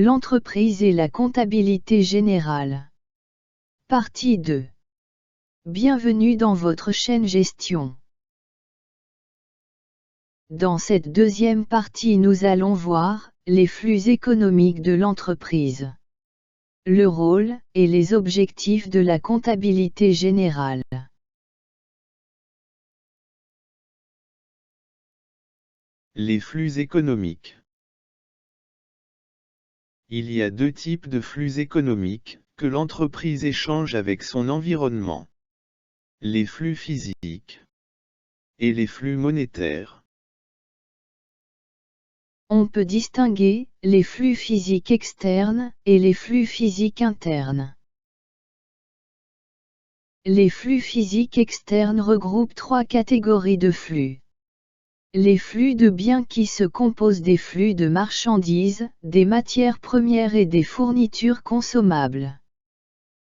L'entreprise et la comptabilité générale. Partie 2. Bienvenue dans votre chaîne Gestion. Dans cette deuxième partie, nous allons voir les flux économiques de l'entreprise, le rôle et les objectifs de la comptabilité générale. Les flux économiques. Il y a deux types de flux économiques que l'entreprise échange avec son environnement. Les flux physiques et les flux monétaires. On peut distinguer les flux physiques externes et les flux physiques internes. Les flux physiques externes regroupent trois catégories de flux. Les flux de biens qui se composent des flux de marchandises, des matières premières et des fournitures consommables.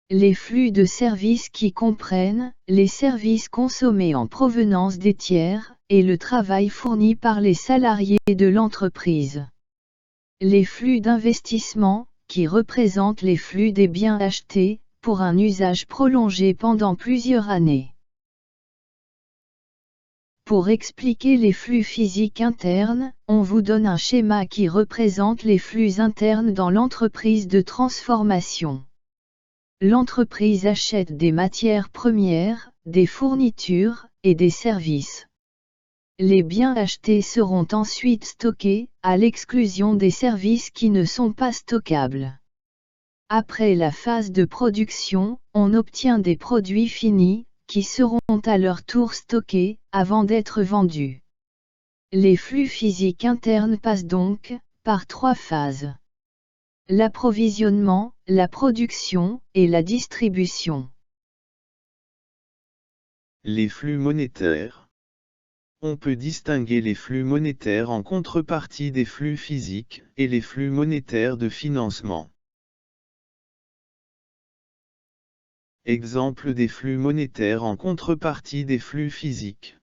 Les flux de services qui comprennent les services consommés en provenance des tiers, et le travail fourni par les salariés de l'entreprise. Les flux d'investissement, qui représentent les flux des biens achetés, pour un usage prolongé pendant plusieurs années. Pour expliquer les flux physiques internes, on vous donne un schéma qui représente les flux internes dans l'entreprise de transformation. L'entreprise achète des matières premières, des fournitures, et des services. Les biens achetés seront ensuite stockés, à l'exclusion des services qui ne sont pas stockables. Après la phase de production, on obtient des produits finis, qui seront à leur tour stockés, avant d'être vendus. Les flux physiques internes passent donc par trois phases. L'approvisionnement, la production, et la distribution. Les flux monétaires. On peut distinguer les flux monétaires en contrepartie des flux physiques, et les flux monétaires de financement. Exemple des flux monétaires en contrepartie des flux physiques.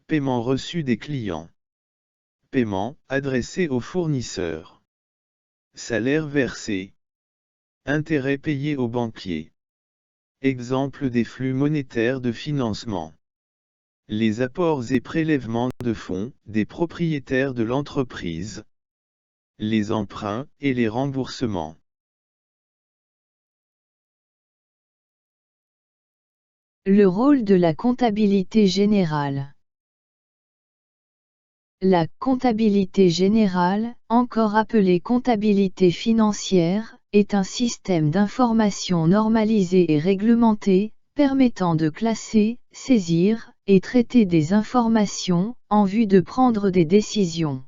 Paiement reçu des clients. Paiement adressé aux fournisseurs. Salaire versé. Intérêt payé aux banquiers. Exemple des flux monétaires de financement. Les apports et prélèvements de fonds des propriétaires de l'entreprise. Les emprunts et les remboursements. Le rôle de la comptabilité générale. La comptabilité générale, encore appelée comptabilité financière, est un système d'information normalisé et réglementé, permettant de classer, saisir, et traiter des informations, en vue de prendre des décisions.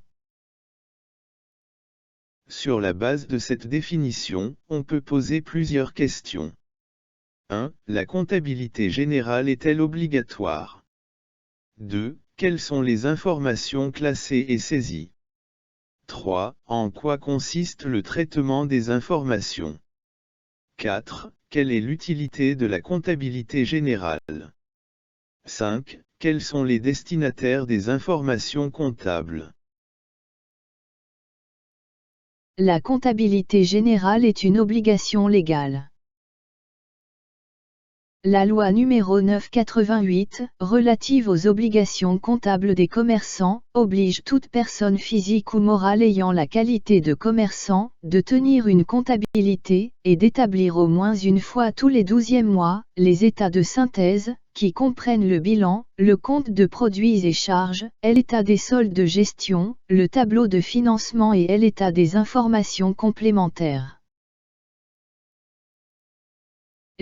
Sur la base de cette définition, on peut poser plusieurs questions. 1. La comptabilité générale est-elle obligatoire? 2. Quelles sont les informations classées et saisies? 3. En quoi consiste le traitement des informations? 4. Quelle est l'utilité de la comptabilité générale? 5. Quels sont les destinataires des informations comptables? La comptabilité générale est une obligation légale. La loi numéro 988, relative aux obligations comptables des commerçants, oblige toute personne physique ou morale ayant la qualité de commerçant, de tenir une comptabilité, et d'établir au moins une fois tous les 12e mois, les états de synthèse, qui comprennent le bilan, le compte de produits et charges, l'état des soldes de gestion, le tableau de financement et l'état des informations complémentaires.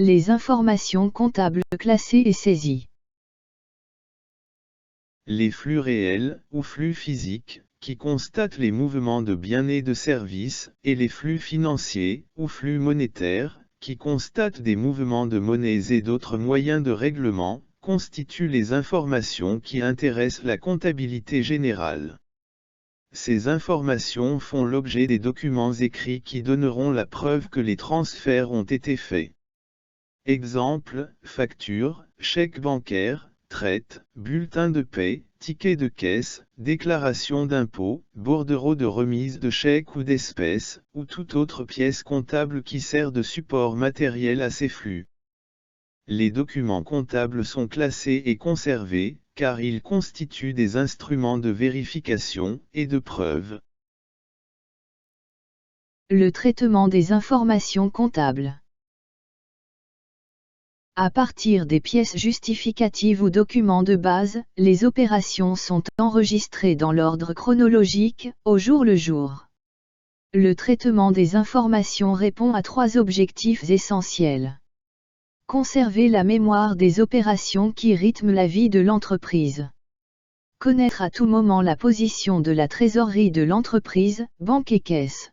Les informations comptables classées et saisies. Les flux réels, ou flux physiques, qui constatent les mouvements de biens et de services, et les flux financiers, ou flux monétaires, qui constatent des mouvements de monnaies et d'autres moyens de règlement, constituent les informations qui intéressent la comptabilité générale. Ces informations font l'objet des documents écrits qui donneront la preuve que les transferts ont été faits. Exemple, facture, chèque bancaire, traite, bulletin de paie, ticket de caisse, déclaration d'impôt, bordereau de remise de chèques ou d'espèces, ou toute autre pièce comptable qui sert de support matériel à ces flux. Les documents comptables sont classés et conservés, car ils constituent des instruments de vérification et de preuve. Le traitement des informations comptables. À partir des pièces justificatives ou documents de base, les opérations sont enregistrées dans l'ordre chronologique, au jour le jour. Le traitement des informations répond à 3 objectifs essentiels. Conserver la mémoire des opérations qui rythment la vie de l'entreprise. Connaître à tout moment la position de la trésorerie de l'entreprise, banque et caisse.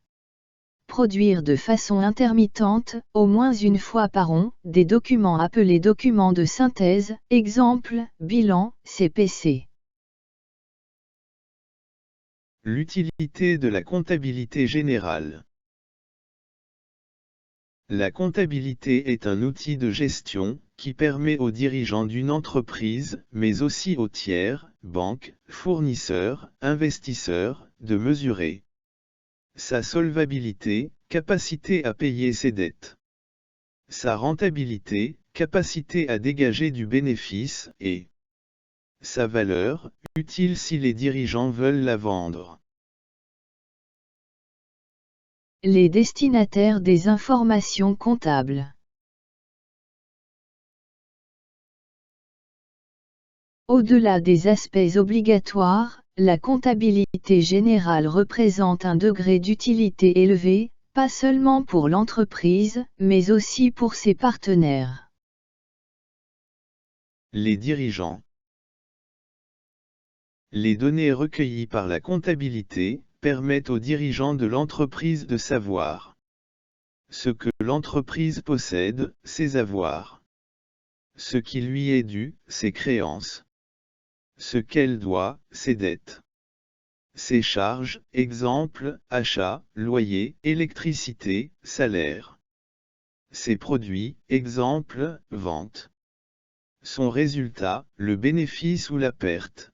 Produire de façon intermittente, au moins une fois par an, des documents appelés documents de synthèse, exemple, bilan, CPC. L'utilité de la comptabilité générale. La comptabilité est un outil de gestion, qui permet aux dirigeants d'une entreprise, mais aussi aux tiers, banques, fournisseurs, investisseurs, de mesurer sa solvabilité, capacité à payer ses dettes, sa rentabilité, capacité à dégager du bénéfice, et sa valeur, utile si les dirigeants veulent la vendre. Les destinataires des informations comptables. Au-delà des aspects obligatoires, la comptabilité générale représente un degré d'utilité élevé, pas seulement pour l'entreprise, mais aussi pour ses partenaires. Les dirigeants. Les données recueillies par la comptabilité permettent aux dirigeants de l'entreprise de savoir ce que l'entreprise possède, ses avoirs, ce qui lui est dû, ses créances, ce qu'elle doit, ses dettes, ses charges, exemple, achats, loyer, électricité, salaire, ses produits, exemple, vente, son résultat, le bénéfice ou la perte.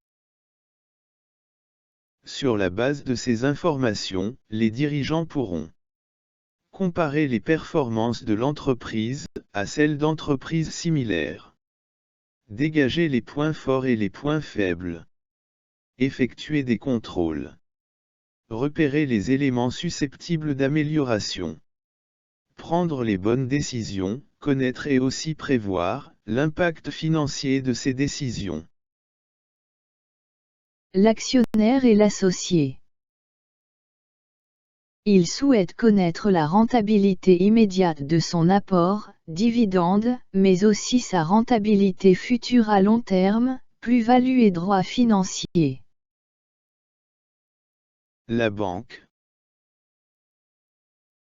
Sur la base de ces informations, les dirigeants pourront comparer les performances de l'entreprise à celles d'entreprises similaires, dégager les points forts et les points faibles, effectuer des contrôles, repérer les éléments susceptibles d'amélioration, prendre les bonnes décisions, connaître et aussi prévoir l'impact financier de ces décisions. L'actionnaire et l'associé. Il souhaite connaître la rentabilité immédiate de son apport, dividende, mais aussi sa rentabilité future à long terme, plus-value et droits financiers. La banque.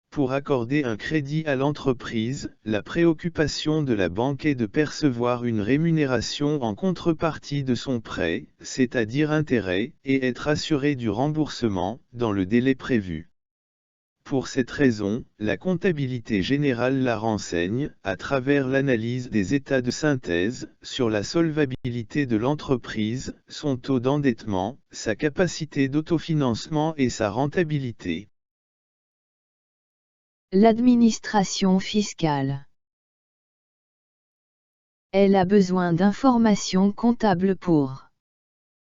Pour accorder un crédit à l'entreprise, la préoccupation de la banque est de percevoir une rémunération en contrepartie de son prêt, c'est-à-dire intérêt, et être assuré du remboursement, dans le délai prévu. Pour cette raison, la comptabilité générale la renseigne, à travers l'analyse des états de synthèse, sur la solvabilité de l'entreprise, son taux d'endettement, sa capacité d'autofinancement et sa rentabilité. L'administration fiscale. Elle a besoin d'informations comptables pour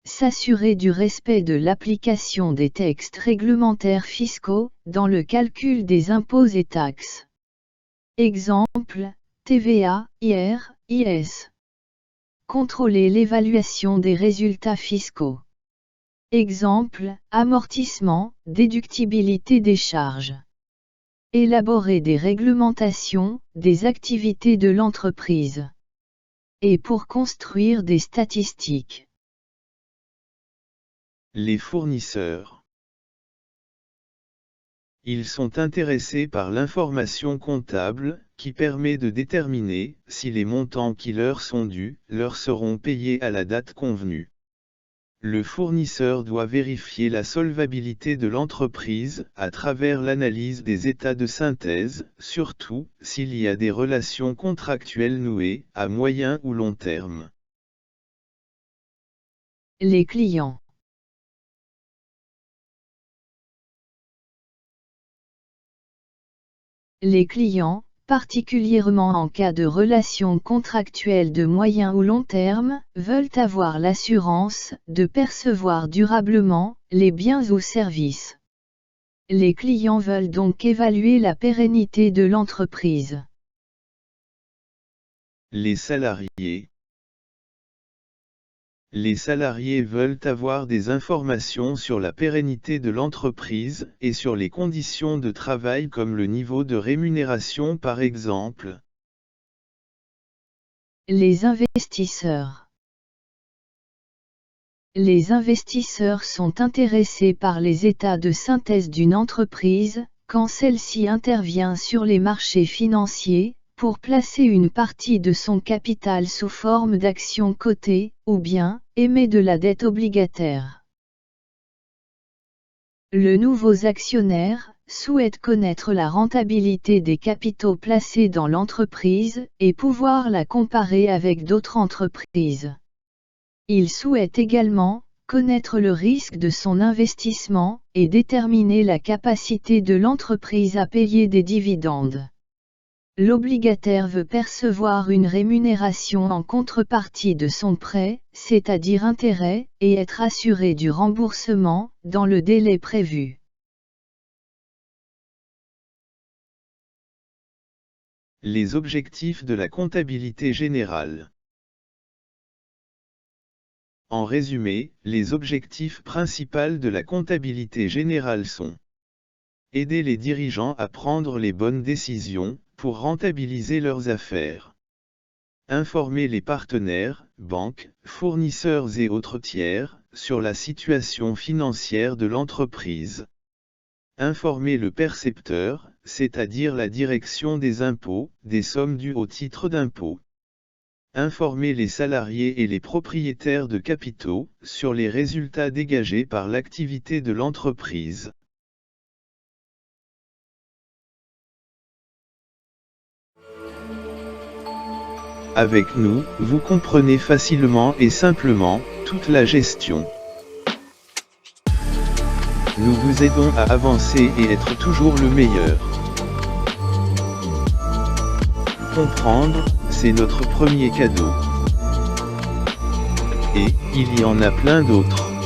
s'assurer du respect de l'application des textes réglementaires fiscaux, dans le calcul des impôts et taxes. Exemple, TVA, IR, IS. Contrôler l'évaluation des résultats fiscaux. Exemple, amortissement, déductibilité des charges. Élaborer des réglementations, des activités de l'entreprise. Et pour construire des statistiques. Les fournisseurs. Ils sont intéressés par l'information comptable, qui permet de déterminer si les montants qui leur sont dus, leur seront payés à la date convenue. Le fournisseur doit vérifier la solvabilité de l'entreprise, à travers l'analyse des états de synthèse, surtout, s'il y a des relations contractuelles nouées, à moyen ou long terme. Les clients. Les clients, particulièrement en cas de relations contractuelles de moyen ou long terme, veulent avoir l'assurance de percevoir durablement les biens ou services. Les clients veulent donc évaluer la pérennité de l'entreprise. Les salariés. Les salariés veulent avoir des informations sur la pérennité de l'entreprise et sur les conditions de travail comme le niveau de rémunération par exemple. Les investisseurs. Les investisseurs sont intéressés par les états de synthèse d'une entreprise, quand celle-ci intervient sur les marchés financiers, pour placer une partie de son capital sous forme d'actions cotées, ou bien, émet de la dette obligataire. Les nouveaux actionnaires souhaitent connaître la rentabilité des capitaux placés dans l'entreprise et pouvoir la comparer avec d'autres entreprises. Ils souhaitent également connaître le risque de son investissement et déterminer la capacité de l'entreprise à payer des dividendes. L'obligataire veut percevoir une rémunération en contrepartie de son prêt, c'est-à-dire intérêt, et être assuré du remboursement, dans le délai prévu. Les objectifs de la comptabilité générale. En résumé, les objectifs principaux de la comptabilité générale sont aider les dirigeants à prendre les bonnes décisions, pour rentabiliser leurs affaires. Informer les partenaires, banques, fournisseurs et autres tiers, sur la situation financière de l'entreprise. Informer le percepteur, c'est-à-dire la direction des impôts, des sommes dues au titre d'impôt. Informer les salariés et les propriétaires de capitaux, sur les résultats dégagés par l'activité de l'entreprise. Avec nous, vous comprenez facilement et simplement toute la gestion. Nous vous aidons à avancer et être toujours le meilleur. Comprendre, c'est notre premier cadeau. Et il y en a plein d'autres.